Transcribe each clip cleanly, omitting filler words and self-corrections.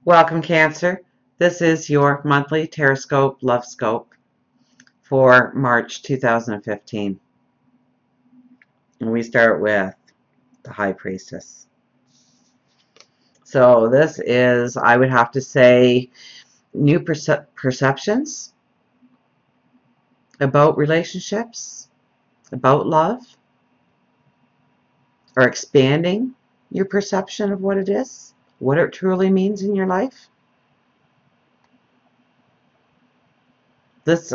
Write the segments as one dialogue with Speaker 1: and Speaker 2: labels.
Speaker 1: Welcome, Cancer. This is your monthly Teroscope Lovescope for March 2015. And we start with the High Priestess. So this is, I would have to say, new perceptions about relationships, about love, or expanding your perception of what it is, what it truly means in your life. This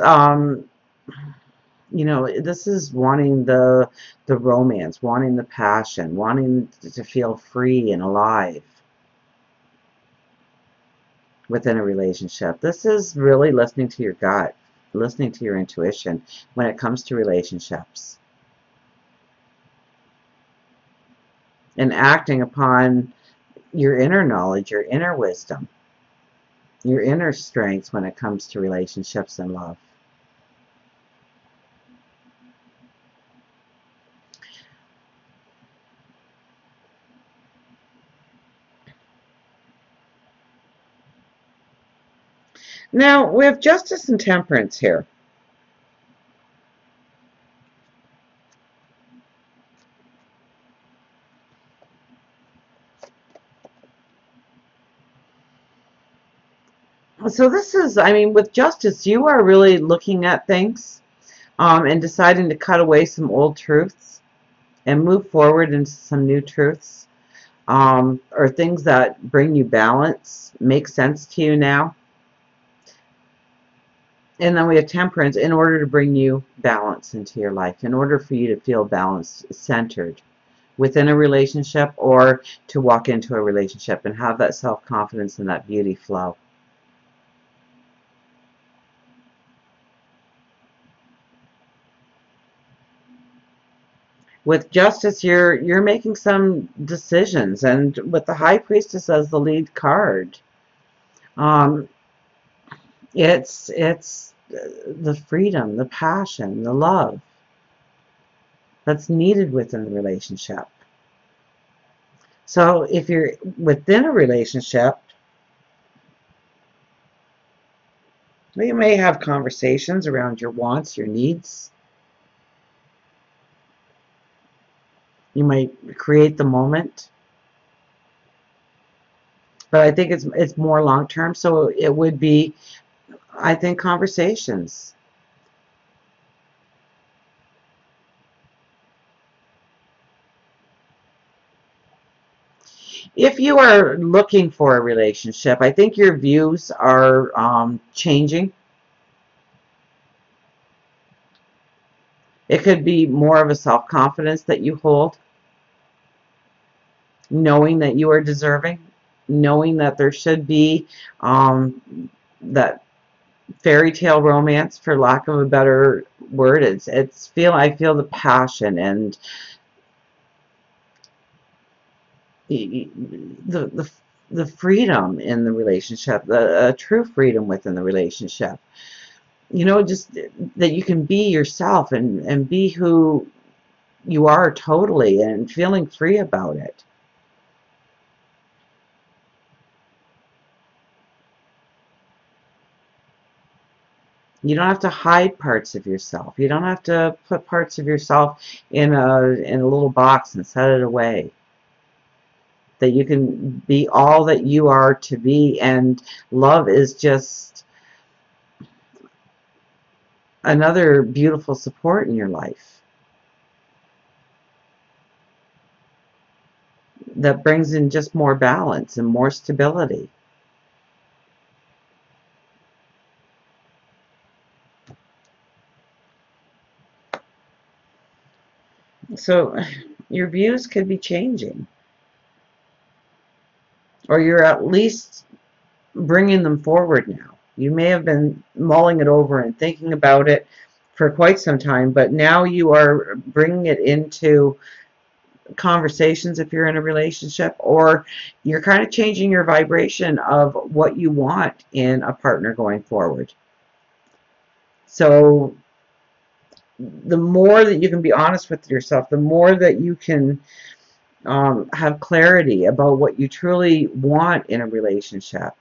Speaker 1: this is wanting the romance, wanting the passion, wanting to feel free and alive within a relationship. This is really listening to your gut, listening to your intuition when it comes to relationships, and acting upon your inner knowledge, your inner wisdom, your inner strengths when it comes to relationships and love. Now, we have Justice and Temperance here. So this is, I mean, with Justice, you are really looking at things and deciding to cut away some old truths and move forward into some new truths, or things that bring you balance, make sense to you now. And then we have Temperance, in order to bring you balance into your life, in order for you to feel balanced, centered within a relationship, or to walk into a relationship and have that self-confidence and that beauty flow. With Justice, you're making some decisions, and with the High Priestess as the lead card, it's the freedom, the passion, the love that's needed within the relationship. So if you're within a relationship, you may have conversations around your wants, your needs. You might create the moment. But I think it's more long term, so it would be, I think, conversations. If you are looking for a relationship, I think your views are changing. It could be more of a self-confidence that you hold, knowing that you are deserving, knowing that there should be that fairy tale romance, for lack of a better word. I feel the passion and the freedom in the relationship, the true freedom within the relationship. You know, just that you can be yourself and be who you are totally, and feeling free about it. You don't have to hide parts of yourself. You don't have to put parts of yourself in a little box and set it away. That you can be all that you are to be, and love is just another beautiful support in your life that brings in just more balance and more stability. So your views could be changing, or you're at least bringing them forward now. You may have been mulling it over and thinking about it for quite some time, but now you are bringing it into conversations if you're in a relationship, or you're kind of changing your vibration of what you want in a partner going forward. So the more that you can be honest with yourself, the more that you can have clarity about what you truly want in a relationship,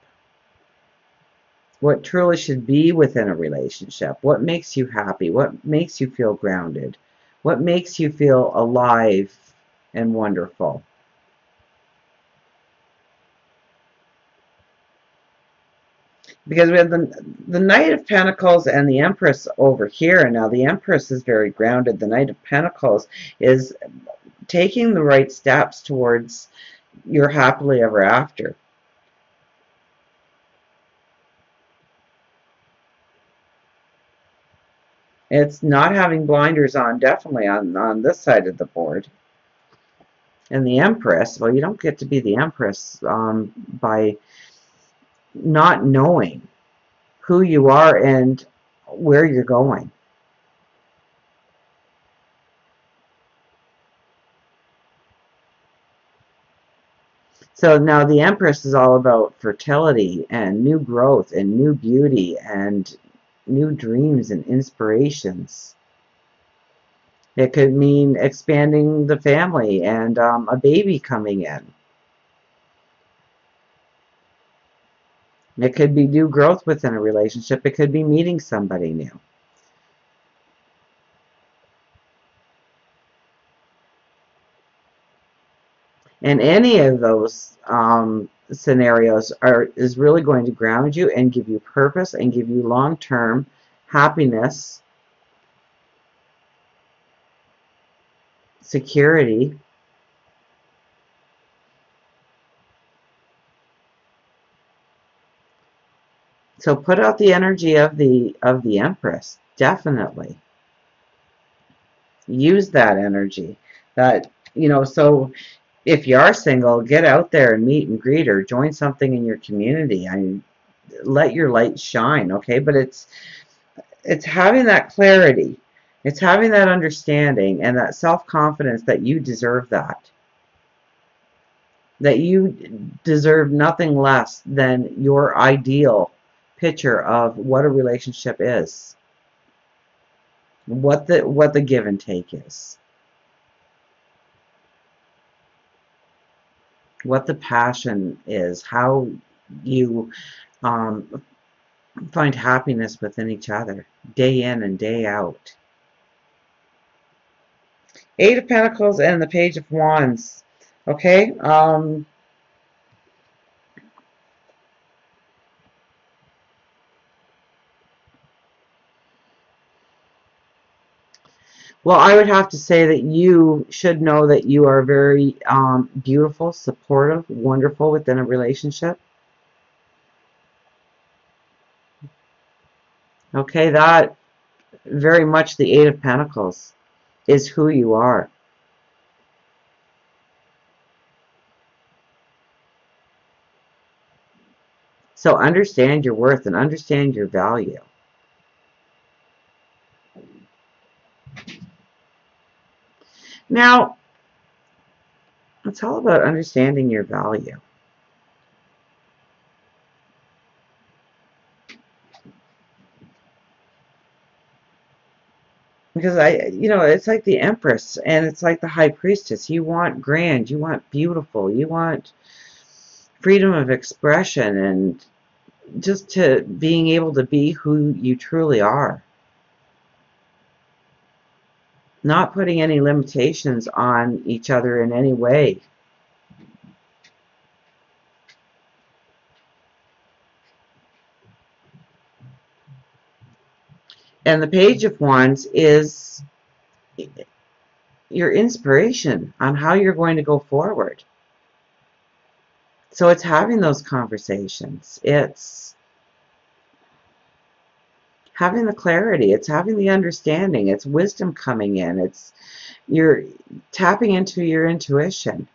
Speaker 1: what truly should be within a relationship, what makes you happy, what makes you feel grounded, what makes you feel alive and wonderful. Because we have the Knight of Pentacles and the Empress over here, and now the Empress is very grounded. The Knight of Pentacles is taking the right steps towards your happily ever after. It's not having blinders on, definitely on this side of the board. And the Empress, well, you don't get to be the Empress by not knowing who you are and where you're going. So now the Empress is all about fertility and new growth and new beauty and new dreams and inspirations. It could mean expanding the family and a baby coming in. It could be new growth within a relationship. It could be meeting somebody new. And any of those scenarios is really going to ground you and give you purpose and give you long-term happiness, security. So put out the energy of the Empress. Definitely use that energy. That, you know, so if you are single, get out there and meet and greet or join something in your community. I mean, let your light shine, okay? But it's having that clarity. It's having that understanding and that self-confidence that you deserve that. That you deserve nothing less than your ideal picture of what a relationship is. What the give and take is. What the passion is. How you find happiness within each other, day in and day out. Eight of Pentacles and the Page of Wands. Okay? Well, I would have to say that you should know that you are very beautiful, supportive, wonderful within a relationship. Okay, that very much the Eight of Pentacles is who you are. So understand your worth and understand your value. Now, it's all about understanding your value. Because it's like the Empress and it's like the High Priestess. You want grand, you want beautiful, you want freedom of expression and just to being able to be who you truly are. Not putting any limitations on each other in any way. And the Page of Wands is your inspiration on how you're going to go forward. So it's having those conversations. It's having the clarity. It's having the understanding. It's wisdom coming in. It's you're tapping into your intuition.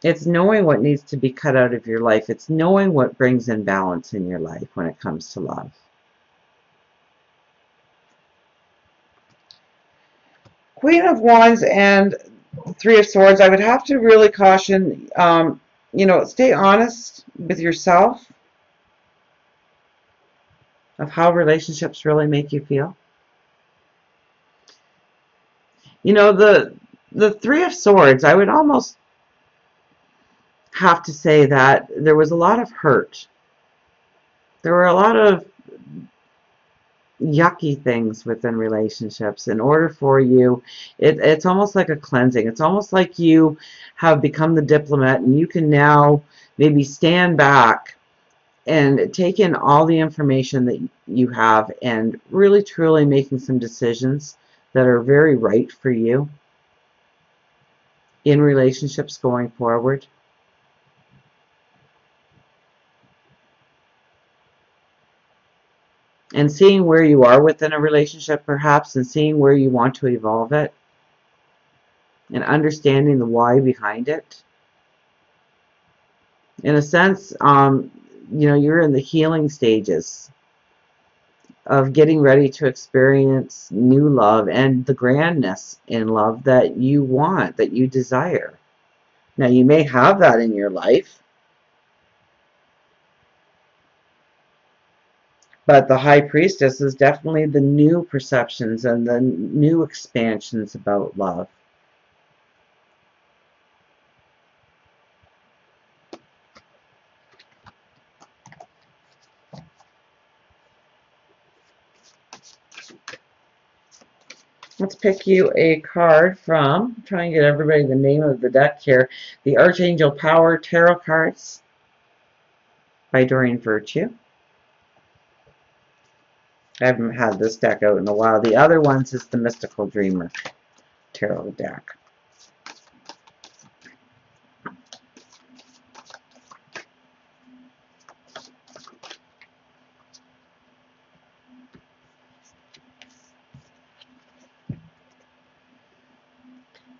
Speaker 1: It's knowing what needs to be cut out of your life. It's knowing what brings in balance in your life when it comes to love. Queen of Wands and Three of Swords, I would have to really caution, stay honest with yourself of how relationships really make you feel. You know, the Three of Swords, I would almost have to say that there was a lot of hurt. There were a lot of yucky things within relationships. In order for you, it's almost like a cleansing. It's almost like you have become the diplomat and you can now maybe stand back and take in all the information that you have and really truly making some decisions that are very right for you in relationships going forward. And seeing where you are within a relationship perhaps, and seeing where you want to evolve it, and understanding the why behind it. In a sense, you know, you're in the healing stages of getting ready to experience new love and the grandness in love that you want, that you desire. Now, you may have that in your life, but the High Priestess is definitely the new perceptions and the new expansions about love. Let's pick you a card from, I'm trying to get everybody the name of the deck here, the Archangel Power Tarot Cards by Doreen Virtue. I haven't had this deck out in a while. The other ones is the Mystical Dreamer Tarot deck.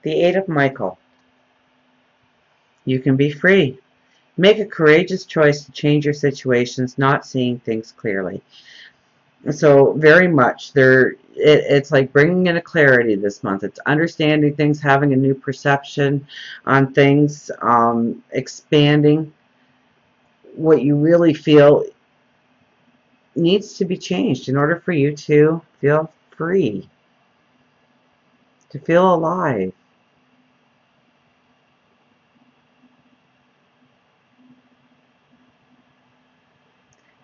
Speaker 1: The Eight of Michael. You can be free. Make a courageous choice to change your situations, not seeing things clearly. So very much it's like bringing in a clarity this month. It's understanding things, having a new perception on things, expanding what you really feel needs to be changed in order for you to feel free, to feel alive.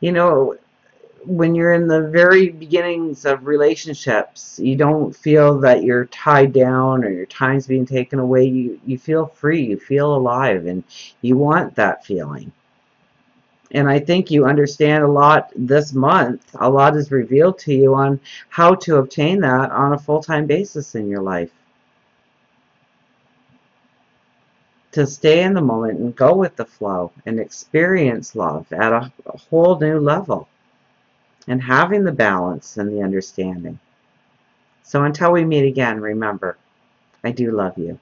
Speaker 1: You know, when you're in the very beginnings of relationships, you don't feel that you're tied down or your time's being taken away. You feel free, you feel alive, and you want that feeling. And I think you understand a lot this month. A lot is revealed to you on how to obtain that on a full-time basis in your life. To stay in the moment and go with the flow and experience love at a whole new level. And having the balance and the understanding. So until we meet again, remember, I do love you.